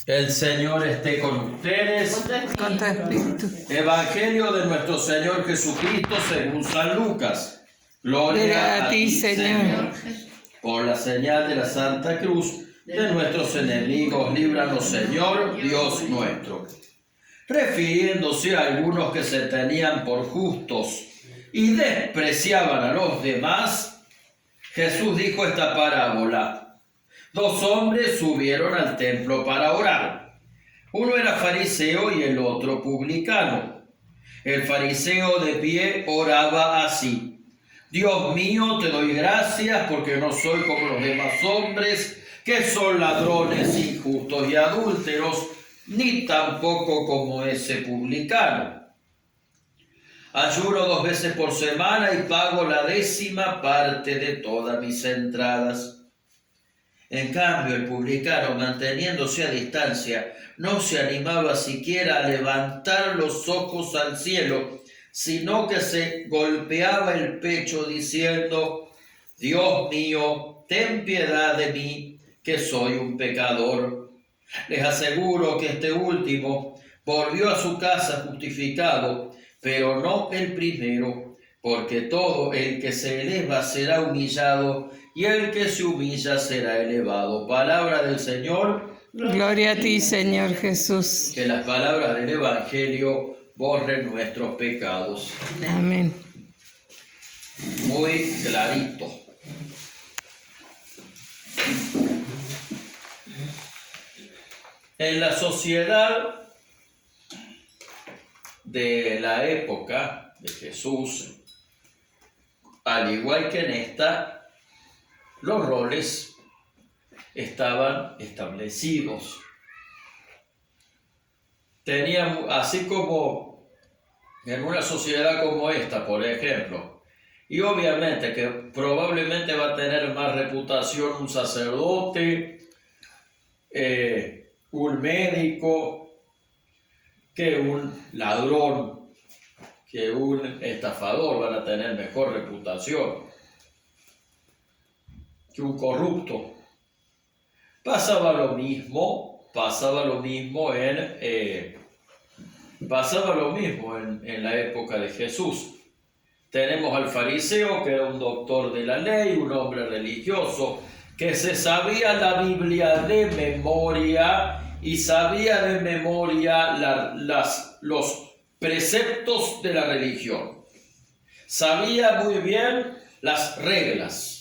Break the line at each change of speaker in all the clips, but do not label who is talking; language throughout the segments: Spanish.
El Señor esté con ustedes.
Con tu espíritu.
Evangelio de nuestro Señor Jesucristo según San Lucas.
Gloria a ti, Señor.
Por la señal de la Santa Cruz de nuestros enemigos, líbranos, Señor, Dios nuestro. Refiriéndose a algunos que se tenían por justos y despreciaban a los demás, Jesús dijo esta parábola. Dos hombres subieron al templo para orar. Uno era fariseo y el otro publicano. El fariseo de pie oraba así: Dios mío, te doy gracias porque no soy como los demás hombres, que son ladrones, injustos y adúlteros, ni tampoco como ese publicano. Ayuno 2 veces por semana y pago la 10ª parte de todas mis entradas. En cambio, el publicano, manteniéndose a distancia, no se animaba siquiera a levantar los ojos al cielo, sino que se golpeaba el pecho diciendo: Dios mío, ten piedad de mí, que soy un pecador. Les aseguro que este último volvió a su casa justificado, pero no el primero, porque todo el que se eleva será humillado, y el que se humilla será elevado. Palabra del Señor.
Gloria a ti, Señor Jesús.
Que las palabras del Evangelio borren nuestros pecados.
Amén.
Muy clarito. En la sociedad de la época de Jesús, al igual que en esta, los roles estaban establecidos. Tenían, así como en una sociedad como esta, por ejemplo, y obviamente que probablemente va a tener más reputación un sacerdote, un médico, que un ladrón, que un estafador, van a tener mejor reputación que un corrupto. Pasaba lo mismo en la época de Jesús. Tenemos al fariseo, que era un doctor de la ley, un hombre religioso, que se sabía la Biblia de memoria y sabía de memoria los preceptos de la religión. Sabía muy bien las reglas.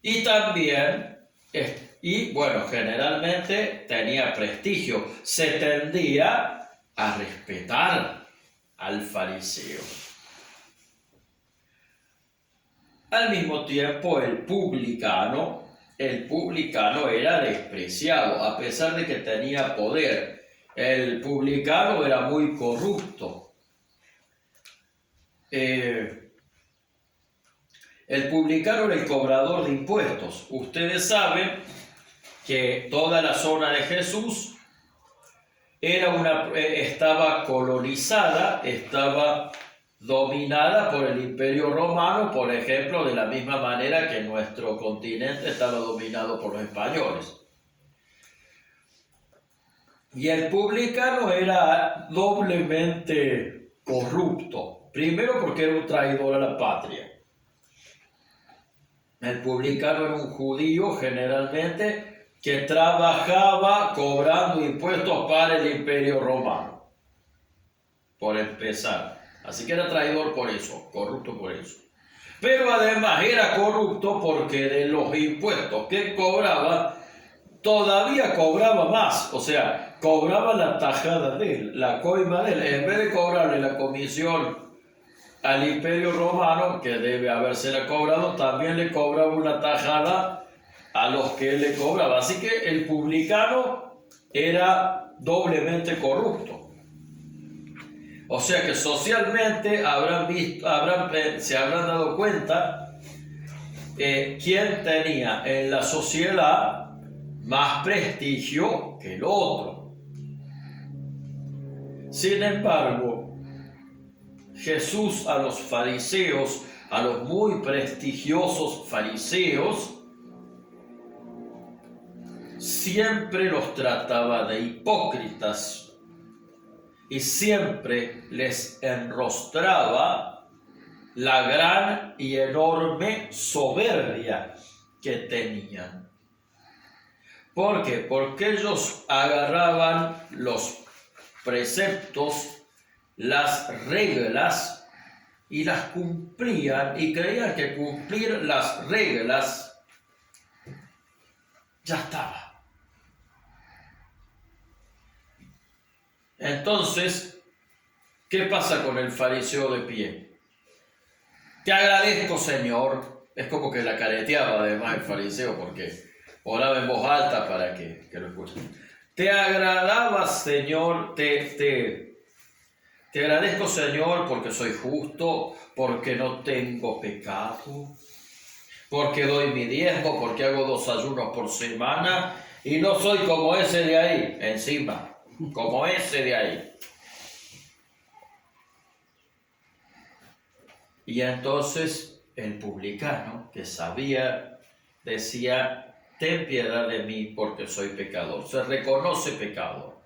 Y también, generalmente tenía prestigio. Se tendía a respetar al fariseo. Al mismo tiempo, el publicano era despreciado, a pesar de que tenía poder. El publicano era muy corrupto. El publicano era el cobrador de impuestos. Ustedes saben que toda la zona de Jesús estaba colonizada, estaba dominada por el Imperio Romano, por ejemplo, de la misma manera que nuestro continente estaba dominado por los españoles. Y el publicano era doblemente corrupto. Primero, porque era un traidor a la patria. El publicano era un judío, generalmente, que trabajaba cobrando impuestos para el Imperio Romano, por empezar. Así que era traidor por eso, corrupto por eso. Pero además era corrupto porque de los impuestos que cobraba, todavía cobraba más. O sea, cobraba la tajada de él, la coima de él. En vez de cobrarle la comisión al Imperio Romano, que debe habérsela cobrado, también le cobraba una tajada a los que él le cobraba. Así que el publicano era doblemente corrupto. O sea que socialmente se habrán dado cuenta quién tenía en la sociedad más prestigio que el otro. Sin embargo, Jesús a los fariseos, a los muy prestigiosos fariseos, siempre los trataba de hipócritas y siempre les enrostraba la gran y enorme soberbia que tenían. ¿Por qué? Porque ellos agarraban los preceptos, las reglas y las cumplían y creían que cumplir las reglas ya estaba. Entonces, ¿qué pasa con el fariseo de pie? Te agradezco, Señor. Es como que la careteaba además el fariseo porque oraba en voz alta para que lo escuchen. Te agradaba, Señor, te agradezco, Señor, porque soy justo, porque no tengo pecado, porque doy mi diezmo, porque hago 2 ayunos por semana y no soy como ese de ahí, encima. Como ese de ahí. Y entonces el publicano, que sabía, decía, ten piedad de mí porque soy pecador. Se reconoce pecador.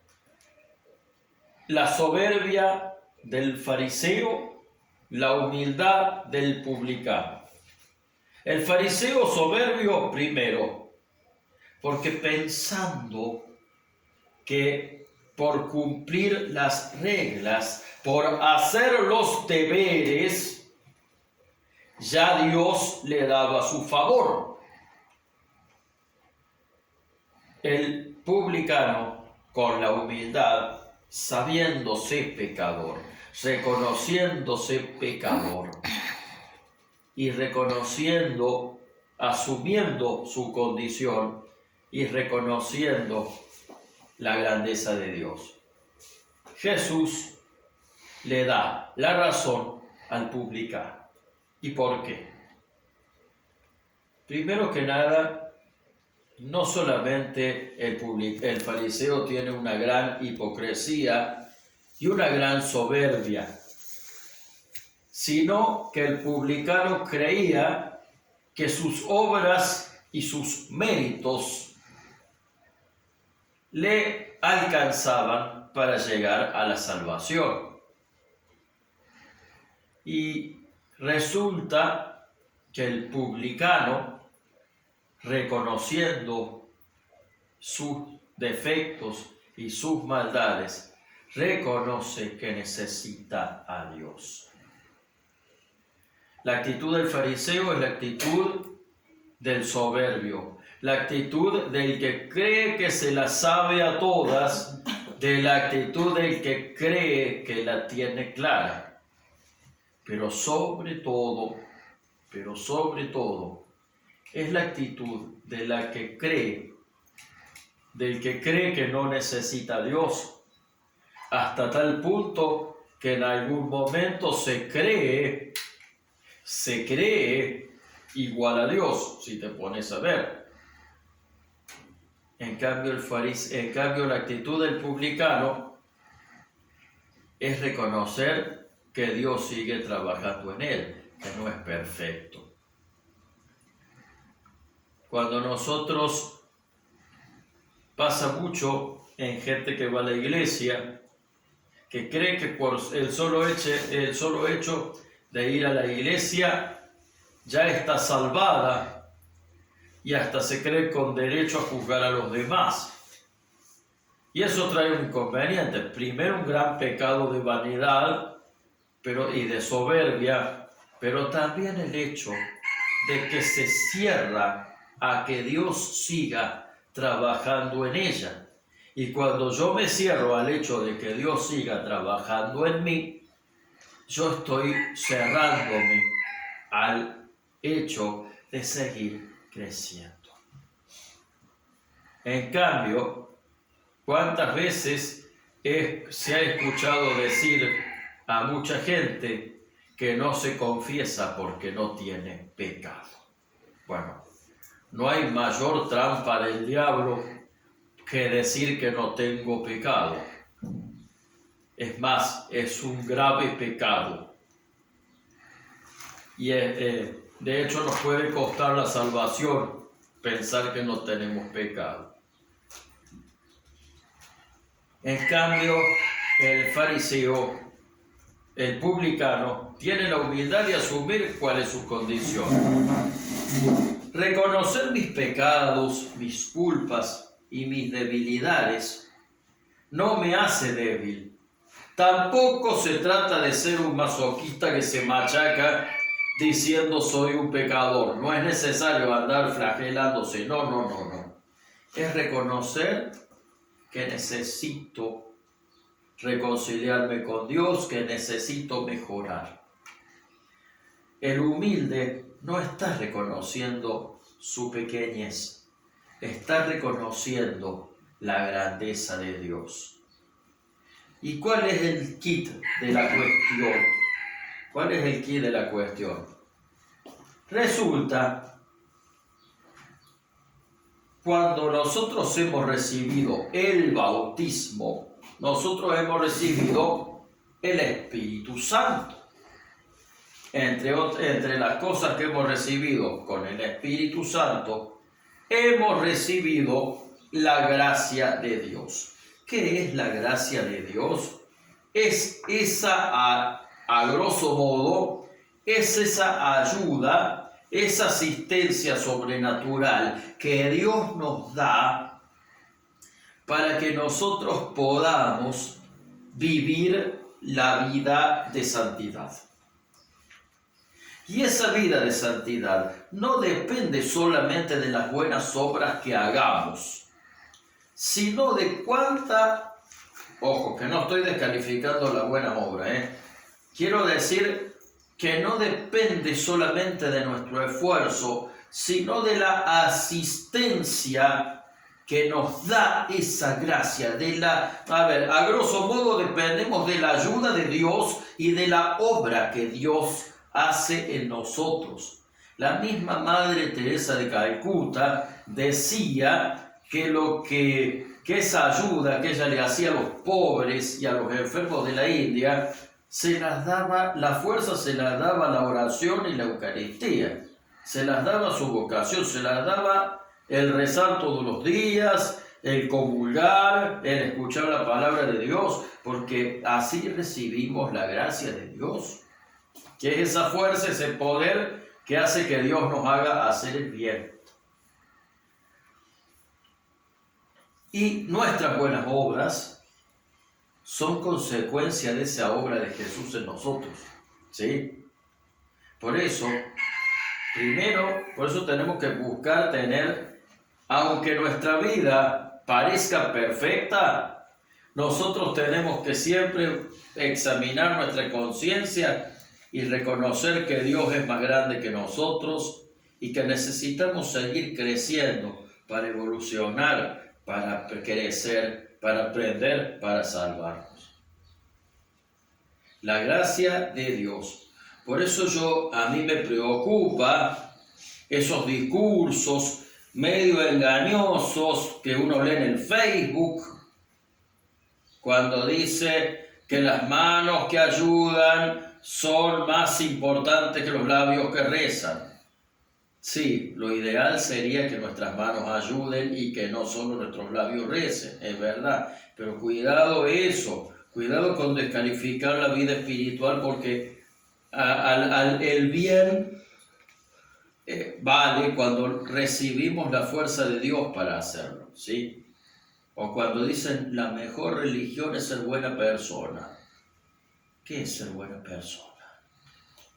La soberbia del fariseo, la humildad del publicano. El fariseo soberbio primero, porque pensando que por cumplir las reglas, por hacer los deberes, ya Dios le daba su favor. El publicano, con la humildad, sabiéndose pecador, reconociéndose pecador y reconociendo, asumiendo su condición y reconociendo la grandeza de Dios. Jesús le da la razón al publicano. ¿Y por qué? Primero que nada, no solamente el fariseo tiene una gran hipocresía y una gran soberbia, sino que el publicano creía que sus obras y sus méritos le alcanzaban para llegar a la salvación. Y resulta que el publicano, reconociendo sus defectos y sus maldades, reconoce que necesita a Dios. La actitud del fariseo es la actitud del soberbio, la actitud del que cree que se la sabe a todas, de la actitud del que cree que la tiene clara. Pero sobre todo, es la actitud de la que cree, del que cree que no necesita a Dios, hasta tal punto que en algún momento se cree igual a Dios, si te pones a ver. En cambio, la actitud del publicano es reconocer que Dios sigue trabajando en él, que no es perfecto. Cuando nosotros, pasa mucho en gente que va a la iglesia, que cree que por el solo hecho de ir a la iglesia ya está salvada y hasta se cree con derecho a juzgar a los demás. Y eso trae un inconveniente. Primero, un gran pecado de vanidad y de soberbia, pero también el hecho de que se cierra a que Dios siga trabajando en ella. Y cuando yo me cierro al hecho de que Dios siga trabajando en mí, yo estoy cerrándome al hecho de seguir creciendo. En cambio, ¿cuántas veces se ha escuchado decir a mucha gente que no se confiesa porque no tiene pecado? Bueno, no hay mayor trampa del diablo que decir que no tengo pecado. Es más, es un grave pecado. Y de hecho nos puede costar la salvación pensar que no tenemos pecado. En cambio, el fariseo, el publicano, tiene la humildad de asumir cuál es su condición. Reconocer mis pecados, mis culpas y mis debilidades no me hace débil. Tampoco se trata de ser un masoquista que se machaca diciendo soy un pecador. No es necesario andar flagelándose. No. Es reconocer que necesito reconciliarme con Dios, que necesito mejorar. El humilde no está reconociendo su pequeñez, está reconociendo la grandeza de Dios. ¿Y cuál es el kit de la cuestión? ¿Cuál es el kit de la cuestión? Resulta, cuando nosotros hemos recibido el bautismo, nosotros hemos recibido el Espíritu Santo. Entre las cosas que hemos recibido con el Espíritu Santo, hemos recibido la gracia de Dios. ¿Qué es la gracia de Dios? Es esa, a grosso modo, es esa ayuda, esa asistencia sobrenatural que Dios nos da para que nosotros podamos vivir la vida de santidad. Y esa vida de santidad no depende solamente de las buenas obras que hagamos, sino de cuánta, ojo, que no estoy descalificando la buena obra, quiero decir que no depende solamente de nuestro esfuerzo, sino de la asistencia que nos da esa gracia, a grosso modo dependemos de la ayuda de Dios y de la obra que Dios hace en nosotros. La misma Madre Teresa de Calcuta decía que esa ayuda que ella le hacía a los pobres y a los enfermos de la India, se las daba, la fuerza se las daba la oración y la Eucaristía, se las daba su vocación, se las daba el rezar todos los días, el comulgar, el escuchar la palabra de Dios, porque así recibimos la gracia de Dios, que es esa fuerza, ese poder que hace que Dios nos haga hacer el bien. Y nuestras buenas obras son consecuencia de esa obra de Jesús en nosotros, ¿sí? Por eso tenemos que buscar tener, aunque nuestra vida parezca perfecta, nosotros tenemos que siempre examinar nuestra conciencia y reconocer que Dios es más grande que nosotros y que necesitamos seguir creciendo para evolucionar, para crecer, para aprender, para salvarnos. La gracia de Dios. Por eso a mí me preocupa esos discursos medio engañosos que uno lee en el Facebook, cuando dice que las manos que ayudan son más importantes que los labios que rezan. Sí, lo ideal sería que nuestras manos ayuden y que no solo nuestros labios recen, es verdad. Pero cuidado cuidado con descalificar la vida espiritual, porque el bien vale cuando recibimos la fuerza de Dios para hacerlo, ¿sí? O cuando dicen la mejor religión es ser buena persona. ¿Qué es ser buena persona?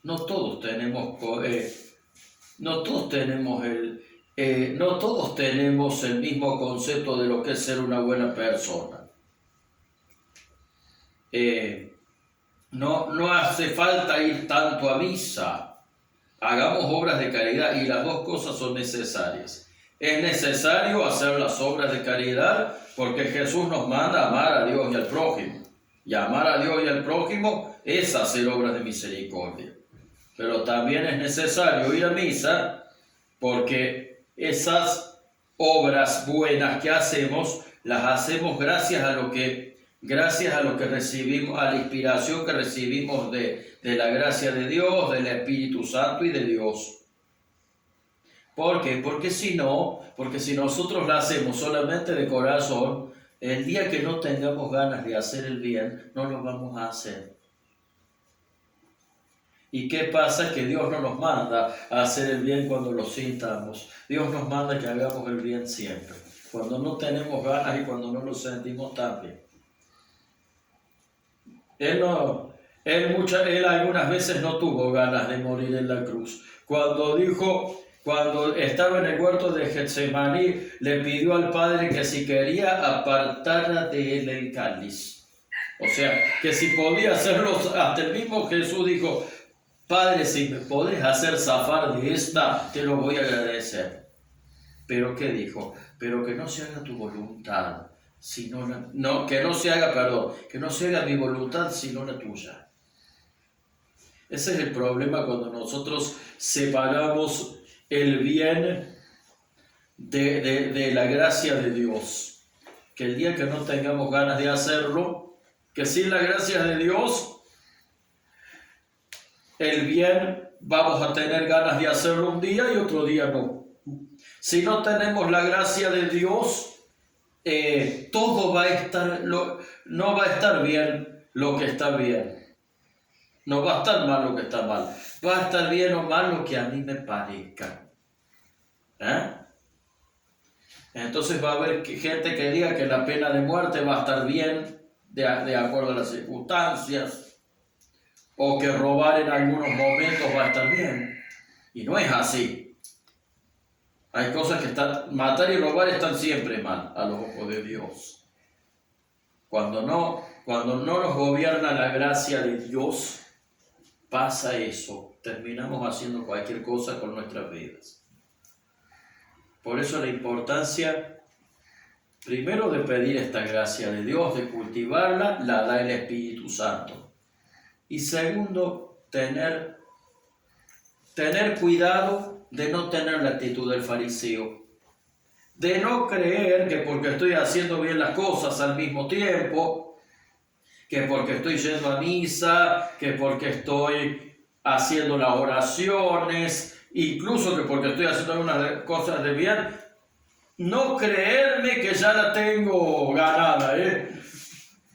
No todos tenemos el mismo concepto de lo que es ser una buena persona. No hace falta ir tanto a misa. Hagamos obras de caridad y las dos cosas son necesarias. Es necesario hacer las obras de caridad porque Jesús nos manda a amar a Dios y al prójimo. Y amar a Dios y al prójimo es hacer obras de misericordia. Pero también es necesario ir a misa porque esas obras buenas que hacemos, las hacemos gracias a lo que recibimos, a la inspiración que recibimos de la gracia de Dios, del Espíritu Santo y de Dios. ¿Por qué? Porque si nosotros la hacemos solamente de corazón, El día que no tengamos ganas de hacer el bien, no lo vamos a hacer. ¿Y qué pasa? Que Dios no nos manda a hacer el bien cuando lo sintamos. Dios nos manda que hagamos el bien siempre. Cuando no tenemos ganas y cuando no lo sentimos también. Él algunas veces no tuvo ganas de morir en la cruz. Cuando estaba en el huerto de Getsemaní, le pidió al Padre que si quería apartara de él el cáliz. O sea, que si podía hacerlo, hasta el mismo Jesús dijo, Padre, si me podés hacer zafar de esta, te lo voy a agradecer. Pero ¿qué dijo? Pero que no se haga tu voluntad, que no se haga mi voluntad, sino la tuya. Ese es el problema cuando nosotros separamos el bien de la gracia de Dios. Que el día que no tengamos ganas de hacerlo, que sin la gracia de Dios, el bien vamos a tener ganas de hacerlo un día y otro día no. Si no tenemos la gracia de Dios, todo va a estar, no va a estar bien lo que está bien. No va a estar mal lo que está mal. Va a estar bien o mal lo que a mí me parezca. Entonces va a haber gente que diga que la pena de muerte va a estar bien de acuerdo a las circunstancias. O que robar en algunos momentos va a estar bien. Y no es así. Hay cosas que matar y robar están siempre mal a los ojos de Dios. Cuando no nos gobierna la gracia de Dios, pasa eso. Terminamos haciendo cualquier cosa con nuestras vidas. Por eso la importancia, primero, de pedir esta gracia de Dios, de cultivarla, la da el Espíritu Santo. Y segundo, tener cuidado de no tener la actitud del fariseo. De no creer que porque estoy haciendo bien las cosas al mismo tiempo, que porque estoy yendo a misa, que porque estoy haciendo las oraciones, incluso que porque estoy haciendo algunas cosas de bien, no creerme que ya la tengo ganada,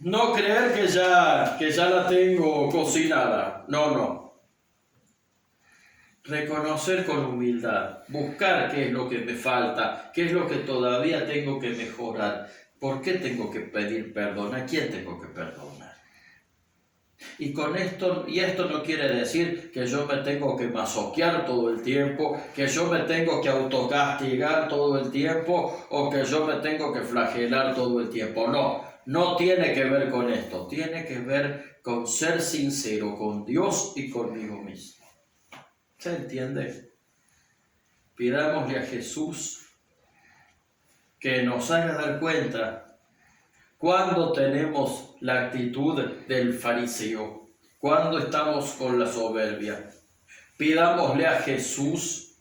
No creer que ya la tengo cocinada. No. Reconocer con humildad. Buscar qué es lo que me falta. Qué es lo que todavía tengo que mejorar. ¿Por qué tengo que pedir perdón? ¿A quién tengo que perdonar? Y esto no quiere decir que yo me tengo que masoquear todo el tiempo, que yo me tengo que autocastigar todo el tiempo o que yo me tengo que flagelar todo el tiempo. No tiene que ver con esto, tiene que ver con ser sincero con Dios y conmigo mismo. ¿Se entiende? Pidámosle a Jesús que nos haga dar cuenta cuando tenemos la actitud del fariseo, cuando estamos con la soberbia. Pidámosle a Jesús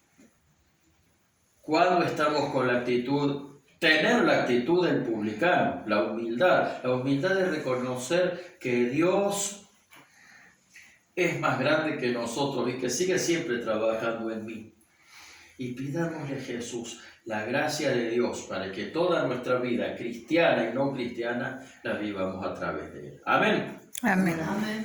cuando estamos con la actitud. Tener la actitud del publicano, la humildad de reconocer que Dios es más grande que nosotros y que sigue siempre trabajando en mí. Y pidámosle a Jesús la gracia de Dios para que toda nuestra vida, cristiana y no cristiana, la vivamos a través de Él. Amén.
Amén.
Amén.